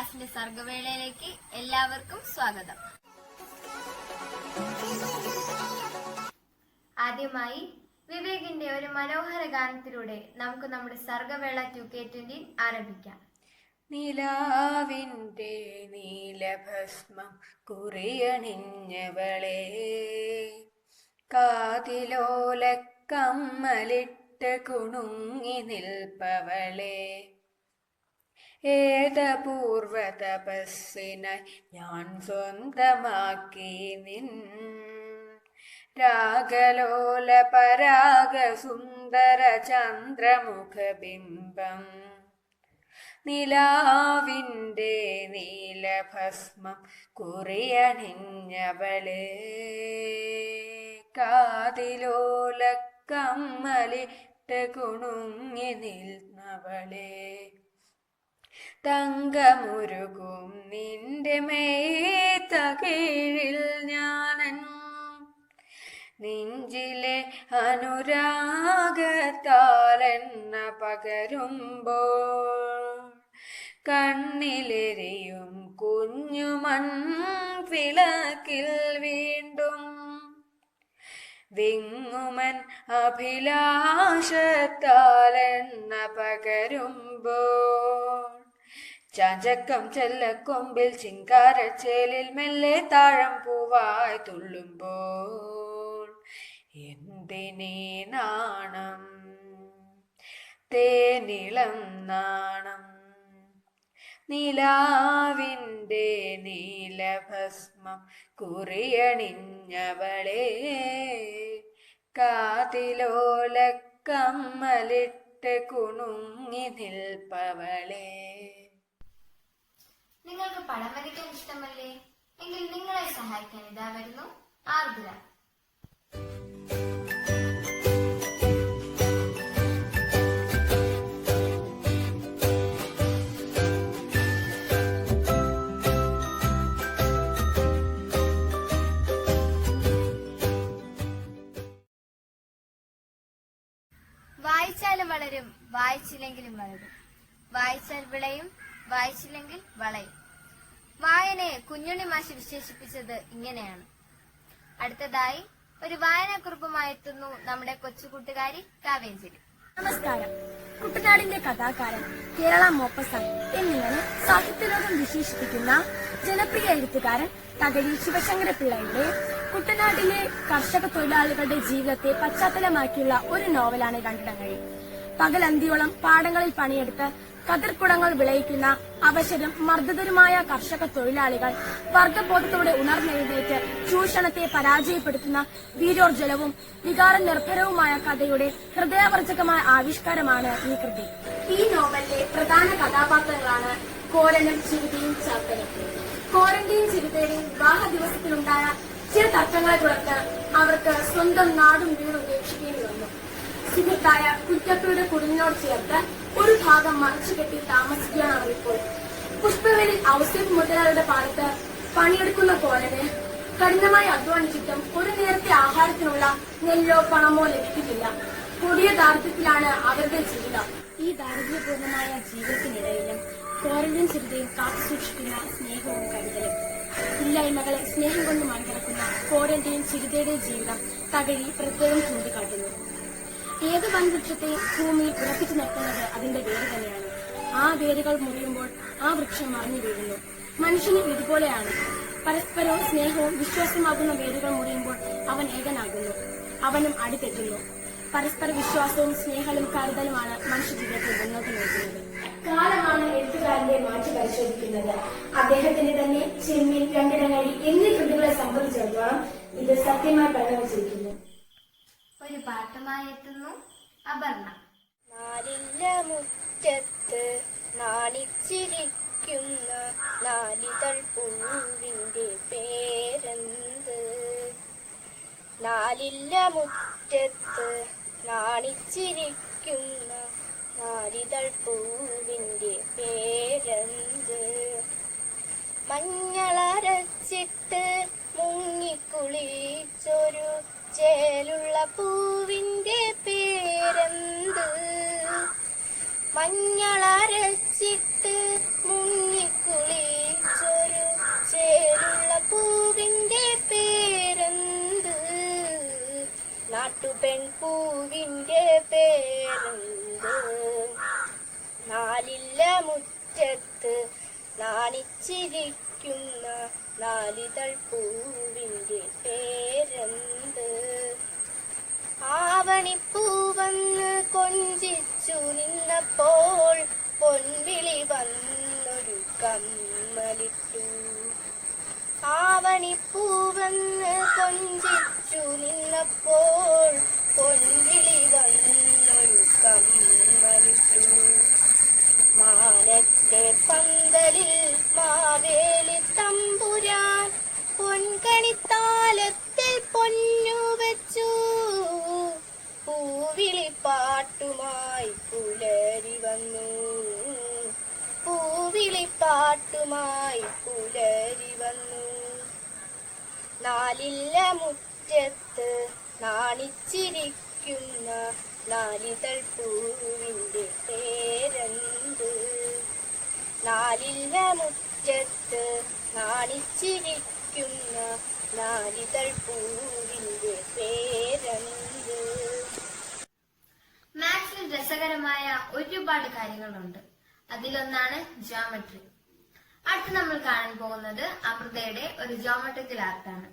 ക്ലാസിന്റെ സർഗവേളയിലേക്ക് എല്ലാവർക്കും സ്വാഗതം. ആദ്യമായി വിവേകിന്റെ ഒരു മനോഹര ഗാനത്തിലൂടെ നമുക്ക് നമ്മുടെ സർഗവേള 2K20 ആരംഭിക്കാം. നിലാവിൻ്റെ നീലഭസ്മം കുറിയണിഞ്ഞവളെ, കാതിലോല കമ്മലിട്ട് കുണുങ്ങി നിൽപ്പവളെ, ഏതപൂർവ തപസ്സിനായി ഞാൻ സ്വന്തമാക്കി നിൻ രാഗലോല പരാഗ സുന്ദര ചന്ദ്രമുഖബിംബം. നിലാവിൻ്റെ നീലഭസ്മം കുറിയണിഞ്ഞവളെ, കാതിലോല കമ്മലിട്ട് കുണുങ്ങി നിൽന്നവളെ, തങ്കമുരുകും നിന്റെ മേത്ത കീഴിൽ ഞാനൻ നെഞ്ചിലെ അനുരാഗത്താലെണ്ണ പകരുമ്പോൾ, കണ്ണിലെരിയും കുഞ്ഞുമൺ വിളക്കിൽ വീണ്ടും വിങ്ങുമൻ അഭിലാഷത്താലെണ്ണ പകരുമ്പോൾ, ചാഞ്ചക്കം ചെല്ലക്കൊമ്പിൽ ചിങ്കാരച്ചേലിൽ മെല്ലെ താഴം പൂവായി തുള്ളുമ്പോൾ, എന്തിനീ നാണം തേനിളം നാണം. നിലാവിൻ്റെ നീലഭസ്മം കുറിയണിഞ്ഞവളെ, കാതിലോല കമ്മലിട്ട് കുണുങ്ങി നിൽപ്പവളെ. നിങ്ങൾക്ക് പടം വരയ്ക്കാൻ ഇഷ്ടമല്ലേ? എങ്കിൽ നിങ്ങളെ സഹായിക്കാൻ ഇതാ വരുന്നു ആർദ്ര. വായിച്ചാലും വളരും, വായിച്ചില്ലെങ്കിലും വളരും. വായിച്ചാൽ വിളയും, വായിച്ചില്ലെങ്കിൽ വളയും. വായനയെ കുഞ്ഞുണ്ണി മാഷ് വിശേഷിപ്പിച്ചത് ഇങ്ങനെയാണ്. അടുത്തതായി ഒരു വായനാക്കുറിപ്പുമായി എത്തുന്നു നമ്മുടെ കൊച്ചുകൂട്ടുകാരി കാവേഞ്ചേരി. നമസ്കാരം. കുട്ടനാടിന്റെ കഥാകാരൻ, കേരള മോപ്പസാൻ എന്നിങ്ങനെ സാഹിത്യലോകം വിശേഷിപ്പിക്കുന്ന ജനപ്രിയ എഴുത്തുകാരൻ തകഴി ശിവശങ്കരപിള്ളയുടെ കുട്ടനാട്ടിലെ കർഷക തൊഴിലാളികളുടെ ജീവിതത്തെ പശ്ചാത്തലമാക്കിയുള്ള ഒരു നോവലാണ് രണ്ടിടങ്ങഴി. പകലന്തിയോളം പാടങ്ങളിൽ പണിയെടുത്ത് കതിർക്കുടങ്ങൾ വിളയിക്കുന്ന അവശരും മർദ്ദിതരുമായ കർഷക തൊഴിലാളികൾ വർഗബോധത്തോടെ ഉണർന്നെഴുന്നേറ്റ് ചൂഷണത്തെ പരാജയപ്പെടുത്തുന്ന വീരോർജ്ജലവും വികാര നിർഭരവുമായ കഥയുടെ ഹൃദയവർജകമായ ആവിഷ്കാരമാണ് ഈ കൃതി. ഈ നോവലിലെ പ്രധാന കഥാപാത്രങ്ങളാണ് കോരനും ചിരുതയും ചാത്തനും. കോരന്റെയും ചിരുതയുടെയും വിവാഹ ദിവസത്തിലുണ്ടായ ചില തർക്കങ്ങളെ തുടർന്ന് അവർക്ക് സ്വന്തം നാടും വീടും ഉപേക്ഷിക്കേണ്ടി വന്നു. സുഹൃത്തായ കുറ്റപ്പയുടെ കുടിലിനോട് ചേർത്ത് ഒരു ഭാഗം മറച്ചുകെട്ടി താമസിക്കുകയാണ് അവരിപ്പോൾ. പുഷ്പവേലിൽ ഔസേഫ് മുതലാളിയുടെ പാടത്ത് പണിയെടുക്കുന്ന കോരന് കഠിനമായി അധ്വാനിച്ചിട്ടും ഒരു നേരത്തെ ആഹാരത്തിനുള്ള നെല്ലോ പണമോ ലഭിക്കുന്നില്ല. കൊടിയ ദാരിദ്ര്യത്തിലാണ് അവരുടെ ജീവിതം. ഈ ദാരിദ്ര്യപൂർണമായ ജീവിതത്തിനിടയിലും കോരന്റെയും ചിരുതയും കാത്തുസൂക്ഷിക്കുന്ന സ്നേഹവും കരുതലും. ഇല്ലായ്മകളെ സ്നേഹം കൊണ്ട് മറികടക്കുന്ന കോരന്റെയും ചിരുതയുടെയും ജീവിതം തകഴി പ്രത്യേകം ചൂണ്ടിക്കാട്ടുന്നു. ഏത് വൻവൃക്ഷത്തെയും ഭൂമിയിൽ ഉറപ്പിച്ചു നിർത്തുന്നത് അതിന്റെ വേര് തന്നെയാണ്. ആ വേരുകൾ മുറിയുമ്പോൾ ആ വൃക്ഷം മറിഞ്ഞു വീഴുന്നു. മനുഷ്യന് ഇതുപോലെയാണ്. പരസ്പരവും സ്നേഹവും വിശ്വാസമാകുന്ന വേരുകൾ മുറിയുമ്പോൾ അവൻ ഏകനാകുന്നു, അവനും അടിതെറ്റുന്നു. പരസ്പര വിശ്വാസവും സ്നേഹവും കരുതലുമാണ് മനുഷ്യ ജീവിതത്തിൽ മുന്നോട്ട് നയിക്കുന്നത്. കാലമാണ് എഴുത്തുകാരന്റെ മാറ്റി പരിശോധിക്കുന്നത്. അദ്ദേഹത്തിന്റെ തന്നെ ചെമ്മീൻ, രണ്ടിടങ്ങഴി എന്നീ കൃതികളെ സംബന്ധിച്ചിടത്തോളം ഇത് സത്യമായി പരിണമിച്ചിരിക്കുന്നു. ഒരു പാട്ടുമായി എത്തുന്നു അപർണ. നാലില്ല മുറ്റത്ത് നാണിച്ചിരിക്കുന്ന നാലിതൾ പൂവിന്റെ പേരെന്ത്? നാലില്ല മുറ്റത്ത് നാണിച്ചിരിക്കുന്ന നാലിതൾ പൂവിന്റെ പേരെന്ത്? മഞ്ഞളരച്ചിട്ട് മുങ്ങിക്കുളിച്ചൊരു ചേലുള്ള പൂവിന്റെ പേരെന്ത്? മഞ്ഞളരച്ചിട്ട് മുങ്ങിക്കുളി മുറ്റത്ത് നാണിച്ചിരിക്കുന്ന നാലിതൾ പൂവിൻ്റെ പേരെന്ത്? ആവണിപ്പൂവന്ന് കൊഞ്ചിച്ചു നിന്നപ്പോൾ പൊൻവിളി വന്നൊരു കമ്മലിട്ടു. ആവണിപ്പൂവന്ന് കൊഞ്ചിച്ചു നിന്നപ്പോൾ പൊൻവിളി വന്നൊരു കമ്മലിട്ടു. മാനത്തെ പന്തലിൽ മാവേലി തമ്പുരാൻ പൊൻകണിത്താലത്തിൽ പൊന്നു വെച്ചു. പൂവിളിപ്പാട്ടുമായി പുലരി വന്നു. പൂവിളിപ്പാട്ടുമായി പുലരി വന്നു. നാലില്ല മുറ്റത്ത് നാണിച്ചിരിക്കുന്ന നാലിതൾ പൂവിൻ്റെ പേരെന്ത്? നാലില്ല മുറ്റത്ത് നാണിച്ചിരിക്കുന്ന നാലിതൾ പൂവിൻ്റെ പേരെന്ത്? മാത്സിൽ രസകരമായ ഒരുപാട് കാര്യങ്ങളുണ്ട്. അതിലൊന്നാണ് ജോമെട്രി. അടുത്ത് നമ്മൾ കാണാൻ പോകുന്നത് അമൃതയുടെ ഒരു ജോമെട്രിക്കൽ ആർട്ടാണ്.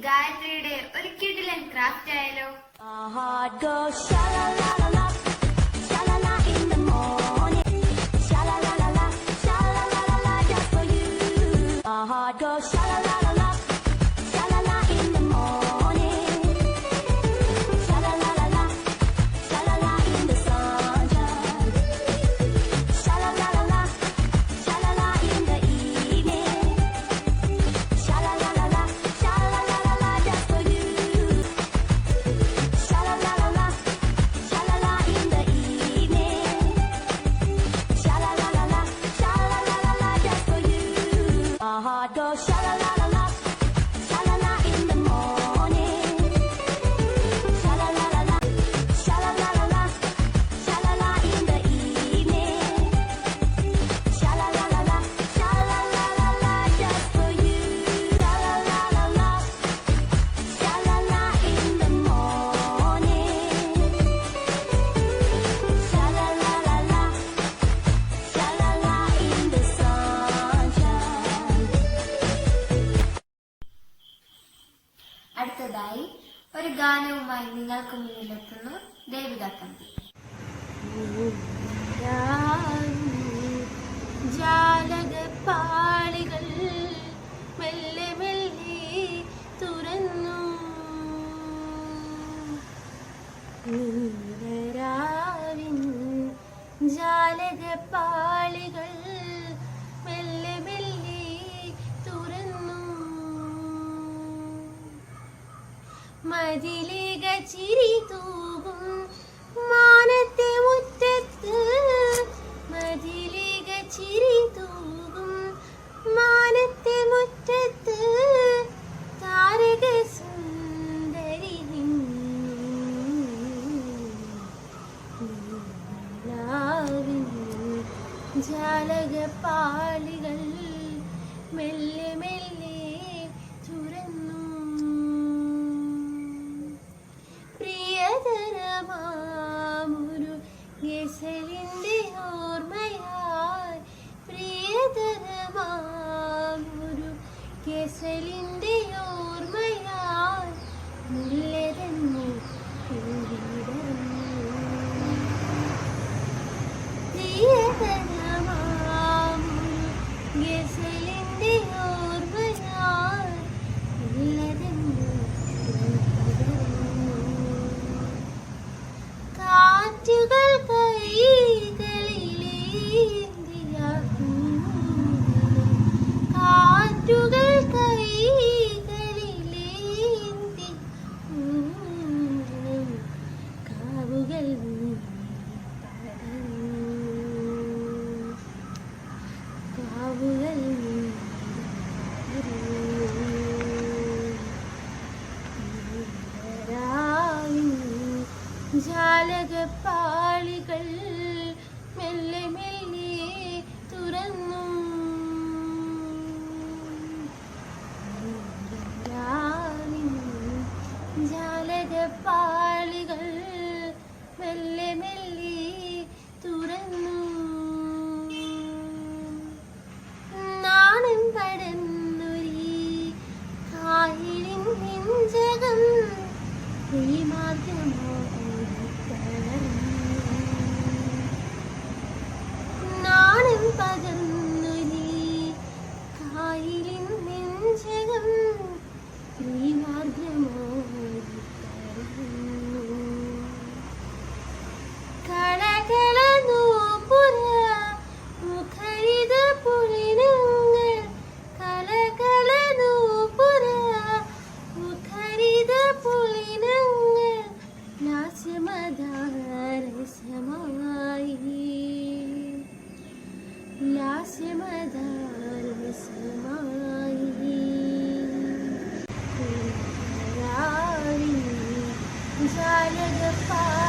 ഗായത്രിയുടെ ഒരു കിടിലൻ ക്രാഫ്റ്റ് ആയാലോ? Our heart goes sha la la la la, sha la la in the morning, sha la la la la, sha la la la la just for you. Our heart goes sha la la la la, sha la la in the morning, sha la la la la, sha la la in the sunshine, sha la la la la, sha la la in the evening, sha la la la la, sha la la la la just for you. Sha la la la la, sha la la in the evening. Sha la la la la, sha la la la la just for you. Our heart goes sha la la la la, sha la la in the morning. Sha la la la la, sha la la la la, sha la la in the evening. Sha la la la la, sha la la la la just for you. Sha la la la la, sha la la in the morning. Sha la la la la, sha la la in the sunshine. അടുത്തതായി ഒരു ഗാനവുമായി നിങ്ങൾക്ക് മുന്നിലെത്തുന്നു ദേവിക തമ്പി. ജാലകപ്പാളികൾ മെല്ലെ മെല്ലെ തുറന്നു. നീലരാവിൻ ജാലകപ്പാളികൾ മെല്ലെ മെല്ലെ തുറന്നു. മതിലിക ചിരി തൂകും മാനത്തെ മുറ്റത്ത്, മതിലിക ചിരി തൂകും മാനത്തെ മുറ്റത്ത് താരക സുന്ദരി നിലാവിൻ ജാലകപ്പാളികൾ മെല്ലെ മെല്ലെ തുറന്നു. പ്രിയതരമാമൊരു ഗസലിന്റെ ഓർമ്മയായി, പ്രിയതരമാമൊരു ഗസലിന്റെ ഓർമ്മയായി മുല്ലതന്നെ വിടർന്നു. പ്രിയതരമാമൊരു ഗസലിന്റെ ഓർമ്മയായി മുല്ലതന്നെ വിടർന്നു. കാറ്റുകൾ കൈകളിലേന്തിയ കാറ്റുകൾ കൈകളിലേന്തി ജാലകപ്പാ